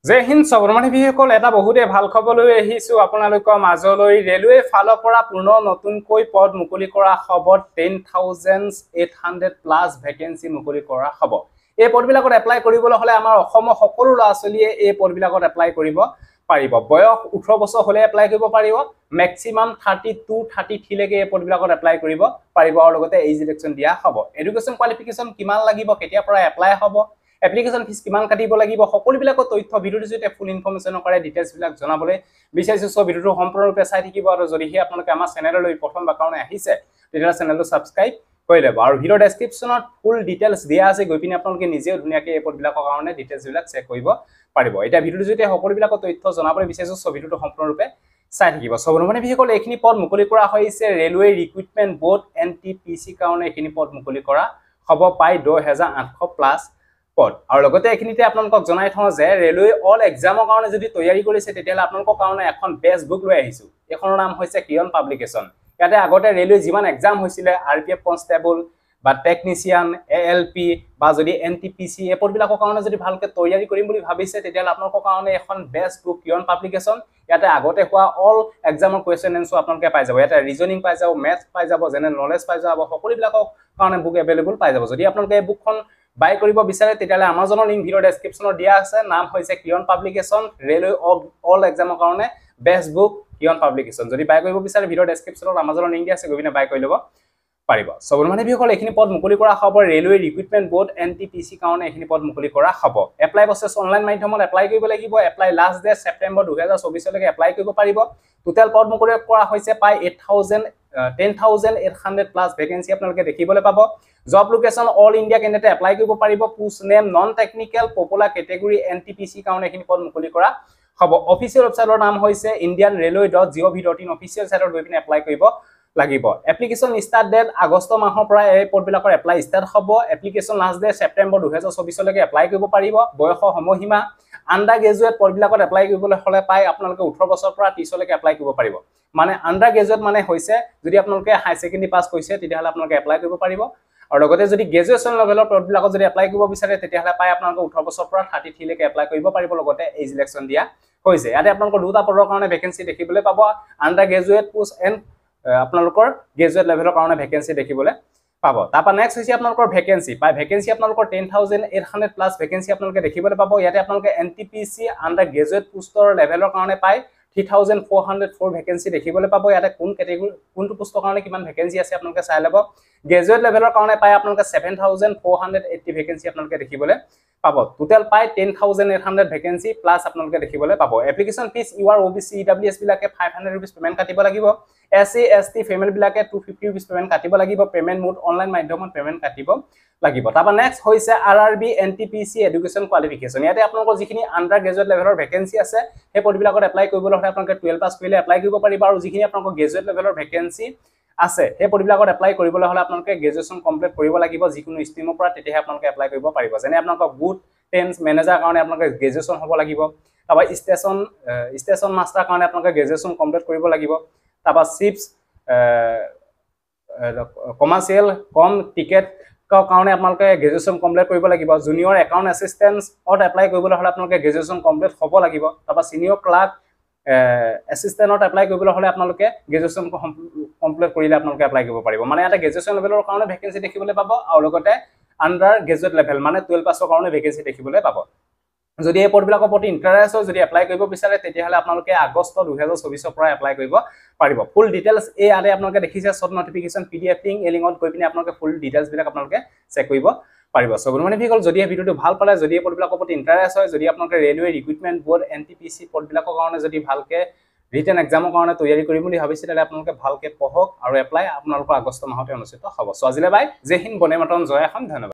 জয় হিন্দ সবৰমানী ভিসকল এটা বহুতে ভাল খবৰ লৈ আহিছো আপোনালোকৰ মাজলৈ ৰেলৱে ফালৰ পৰা পুনৰ নতুনকৈ পদ মুকলি কৰা খবৰ 10,800 প্লাস ভ্যাকেন্সি মুকলি কৰা হ'ব এই পদবিলাকত এপ্লাই কৰিবলৈ হলে আমাৰ অসমৰ সকলো ল'ৰা-ছোৱালীয়ে এই পদবিলাকত এপ্লাই কৰিব পাৰিব বয়স 18 বছৰ হলে এপ্লাই কৰিব পাৰিব ম্যাক্সিমাম 32 33 লৈকে এই পদবিলাকত এপ্লাই কৰিব পাৰিব আৰু লগতে এজ ইলেকচন দিয়া হ'ব এডুকেশন কোৱালিফিকেশন কিমান লাগিব কেতিয়া পৰা এপ্লাই হ'ব এপ্লিকেশন ফিস কিমান কাটিব লাগিব সকলোবিলাকৰ তথ্য ভিডিওৰ জৰিয়তে ফুল ইনফৰমেশন কৰে ডিটেইলছ বিলাক জনাবলৈ বিচাৰিছো সব ভিডিওটো সম্পূৰ্ণৰূপে চাই থাকিব আৰু যদিহে আপোনালোকে আমাৰ চেনেললৈ প্ৰথম বা কাৰণে আহিছে তেতিয়া চেনেলটো সাবস্ক্ৰাইব কৰি ল'ব আৰু ভিডিও ডেসক্ৰিপচনত ফুল ডিটেইলছ দিয়া আছে গৈ পিনে আপোনালোকে নিজে ধুনিয়াকৈ এই পদবিলাকৰ কাৰণে ডিটেইলছ বিলাক চেক কৰিব পাৰিব এটা ভিডিওৰ জৰিয়তে সকলোবিলাকৰ তথ্য জনাবলৈ বিচাৰিছো সব ভিডিওটো সম্পূৰ্ণৰূপে চাই থাকিব সবৰমানে ভিসকল এইখিনি পদ মুকলি কৰা হৈছে ৰেলৱে ৰিক্ৰুটমেন্ট বোৰ্ড এনটিপিসি কাৰণে এইখিনি পদ মুকলি কৰা হ'ব পাই 2800 প্লাস পদ আৰু লগতে এখিনিতে আপোনালোকক জনাই থওঁ যে ৰেলৱে অল এক্সামৰ কাৰণে যদি তৈয়াৰী কৰিছে তেতিয়ালে আপোনালোকৰ কাৰণে এখন বেষ্ট বুক লৈ আহিছো এখনৰ নাম হৈছে কিয়ন পাব্লিকেশন ইয়াতে আগতে ৰেলৱে যিমান এক্সাম হৈছিল আৰপিএফ কনষ্টেবল বা টেকনিশিয়ান এএলপি বা যদি এনটিপিসি এই পদবিলাকৰ কাৰণে যদি ভালকৈ তৈয়াৰী কৰিম বুলি ভাবিছে তেতিয়ালে আপোনালোকৰ কাৰণে এখন বেষ্ট বুক কিয়ন পাব্লিকেশন ইয়াতে আগতে হোৱা অল এক্সামৰ কোৱেশ্চন এনসাৰ আপোনালোকে পাই যাব ইয়াতে ৰিজনিং পাই যাব ম্যাথছ পাই যাব জেনাৰেল নলেজ পাই যাব সকলোবিলাকৰ কাৰণে বুক এভেইলেবল পাই যাব যদি আপোনালোকে এই বুকখন বাই কৰিব বিচাৰে তেতিয়ালে আমাজনৰ লিংক ভিডিও ডেসক্ৰিপচনত দিয়া আছে নাম হৈছে কিয়ন পাব্লিকেশন ৰেলৱে অল এক্সামৰ কাৰণে বেষ্ট বুক কিয়ন পাব্লিকেশন যদি বাই কৰিব বিচাৰে ভিডিও ডেসক্ৰিপচনত আমাজনৰ লিংক দিয়া আছে গবিনে বাই কৰি লব পাৰিব সবৰমানে ভিসকল এইখিনি পদ মুকলি কৰা হ'ব ৰেলৱে ৰিক্ৰুটমেন্ট বোৰ্ড এনটিপিসি কাৰণে এইখিনি পদ মুকলি কৰা হ'ব এপ্লাই প্ৰসেছ অনলাইন মাধ্যমত এপ্লাই কৰিব লাগিব এপ্লাই লাষ্ট ডে সেপ্টেম্বৰ 2024 লৈকে এপ্লাই কৰিব পাৰিব টোটাল পদ মুকলি কৰা হৈছে পাই 10,800 প্লাস ভ্যাকেন্সি আপোনালোকে দেখিবলৈ পাব job location all India candidate apply কৰিব পাৰিব post name non technical popular category NTPC কাৰণে এইখিনি পদ মুকলি কৰা হ'ব অফিচিয়েল ওয়েবসাইটৰ নাম হৈছে indianrailway.gov.in অফিচিয়েল সাইটত গৈ পিনে এপ্লাই কৰিব লাগিব এপ্লিকেশন স্টাৰ্ট ডেট আগষ্ট মাহৰ পৰা এই পদবিলাকৰ এপ্লাই স্টাৰ্ট হ'ব এপ্লিকেশন লাষ্ট ডে সেপ্টেম্বৰ 2024 লৈকে এপ্লাই কৰিব পাৰিব বয়সৰ সময়সীমা আন্ডাৰ গ্ৰেজুৱেট পদবিলাকত এপ্লাই কৰিবলৈ হলে পাই আপোনালোকে 18 বছৰৰ পৰা 30 লৈকে এপ্লাই কৰিব পাৰিব মানে আন্ডাৰ গ্ৰেজুৱেট মানে হৈছে যদি আপোনালোকে হাই সেকেন্ডাৰী পাস কৰিছে তেতিয়াহলে আপোনালোকে এপ্লাই কৰিব পাৰিব আৰু লগতে যদি গ্ৰেজুৱেচন লেভেলৰ পদবিলাকত যদি এপ্লাই কৰিব বিচাৰে তেতিয়াহলে পাই আপোনালোকে 18 বছৰৰ পৰা 33 লৈকে এপ্লাই কৰিব পাৰিব লগতে এজ ইলেকচন দিয়া হৈছে ইয়াতে আপোনালোকৰ দুটা পদৰ কাৰণে ভ্যাকেন্সি দেখিবলৈ পাব আন্ডাৰ গ্ৰেজুৱেট পোষ্ট এণ্ড আপোনালোকৰ গ্ৰেজুৱেট লেভেলৰ কাৰণে ভ্যাকেন্সি দেখিবলৈ পাব তাপা নেক্সট হৈছে আপোনালোকৰ ভ্যাকেন্সি পাই ভ্যাকেন্সি আপোনালোকৰ 10,800 প্লাস ভ্যাকেন্সি আপোনালোকে দেখিবলৈ পাব ইয়াতে আপোনালোকে এনটিপিসি আন্ডাৰ গ্ৰেজুৱেট পোষ্টৰ লেভেলৰ কাৰণে পাই 3,404 ভ্যাকেন্সি দেখিবলৈ পাব ইয়াতে কোন কেটেগৰী কোনটো পোষ্টৰ কাৰণে কিমান ভ্যাকেন্সি আছে আপোনালোকে চাই ল'ব গ্ৰেজুৱেট লেভেলৰ কাৰণে পাই আপোনালোকে 7,480 ভ্যাকেন্সি আপোনালোকে দেখিবলৈ পাব টোটাল পাই 10,800 ভ্যাকেন্সি প্লাস আপোনালোকে দেখিবলৈ পাব এপ্লিকেশন ফিস ইউআৰ ওবিসি ইডব্লিউএছ বিলাকে 500 रुपीस পেমেন্ট কাটিব লাগিব এসসি এসটি ফেমিলি বিলাকে 250 रुपीस পেমেন্ট কাটিব লাগিব পেমেন্ট মোড অনলাইন মাধ্যমত পেমেন্ট কাটিব লাগিব তাপা নেক্সট হৈছে আৰআৰবি এনটিপিসি এডুকেশন কোৱালিফিকেশন ইয়াতে আপোনালোকৰ যিখিনি আন্ডাৰ গ্ৰেজুৱেট লেভেলৰ ভ্যাকেন্সি আছে সেই পদবিলাকত এপ্লাই কৰিবলৈ হলে আপোনালোকে 12 পাস কৰিলে এপ্লাই কৰিব পাৰিব আৰু যিখিনি আপোনালোকৰ গ্ৰেজুৱেট লেভেলৰ ভ্যাকেন্সি আছে সেই পদবিলাকত এপ্লাই কৰিবলৈ হলে আপোনালোকে গ্ৰেজুৱেচন কমপ্লিট কৰিব লাগিব যিকোনো ষ্ট্ৰীমৰ পৰা তেতিয়াহে আপোনালোকে এপ্লাই কৰিব পাৰিব যেনে আপোনালোকৰ গুড টেন্স মেনেজাৰ কাৰণে আপোনালোকে গ্ৰেজুৱেচন হ'ব লাগিব তাপা ষ্টেচন মাষ্টাৰ কাৰণে আপোনালোকে গ্ৰেজুৱেচন কমপ্লিট কৰিব লাগিব তাপা চিপস কমাৰ্চিয়েল কম টিকেট কাৰণে আপোনালোকে গ্ৰেজুৱেচন কমপ্লিট কৰিব লাগিব জুনিয়ৰ একাউন্ট এসিস্ট্যান্টত এপ্লাই কৰিবলৈ হলে আপোনালোকে গ্ৰেজুৱেচন কমপ্লিট হ'ব লাগিব তাপা সিনিয়ৰ ক্লাৰ্ক এসিস্ট্যান্টত এপ্লাই কৰিবলৈ হলে আপোনালোকে গ্ৰেজুৱেচন কমপ্লিট কৰিলে আপোনালোকে এপ্লাই কৰিব পাৰিব মানে এটা গ্ৰেজুৱেচন লেভেলৰ কাৰণে ভ্যাকেন্সি দেখিবলৈ পাব আৰু লগতে আন্ডাৰ গ্ৰেজুৱেট লেভেল মানে 12 পাছৰ কাৰণে ভ্যাকেন্সি দেখিবলৈ পাব যদি এই পদবিলাকৰ প্ৰতি ইন্টাৰেষ্ট হয় যদি এপ্লাই কৰিব বিচাৰে তেতিয়াহলে আপোনালোকে আগষ্ট 2024 পৰা এপ্লাই কৰিব পাৰিব ফুল ডিটেইলছ এই আৰে আপোনালোকে দেখিছে শৰ্ট নটিফিকেশন পিডিএফ লিংক এই লিংকত গৈ পিনে আপোনালোকে ফুল ডিটেইলছ বিলাক আপোনালোকে চেক কৰিব পাৰিব সবৰমানে ভিকল যদি এই ভিডিওটো ভাল পালে যদি এই পদবিলাকৰ প্ৰতি ইন্টাৰেষ্ট হয় যদি আপোনালোকে ৰেলৱে ৰিক্ৰুটমেন্ট বোৰ্ড এনটিপিসি পদবিলাকৰ কাৰণে যদি ভালকে ৰিটেন এক্সামৰ কাৰণে তৈয়াৰী কৰিম বুলি ভাবিছে তেলে আপোনালোকে ভালকে পঢ়ক আৰু এপ্লাই আপোনালোকৰ আগষ্ট মাহতে অনুষ্ঠিত হ'ব সো আজিলে বাই জয় হিন্দ বন্দে মাতৰম জয় অসম ধন্যবাদ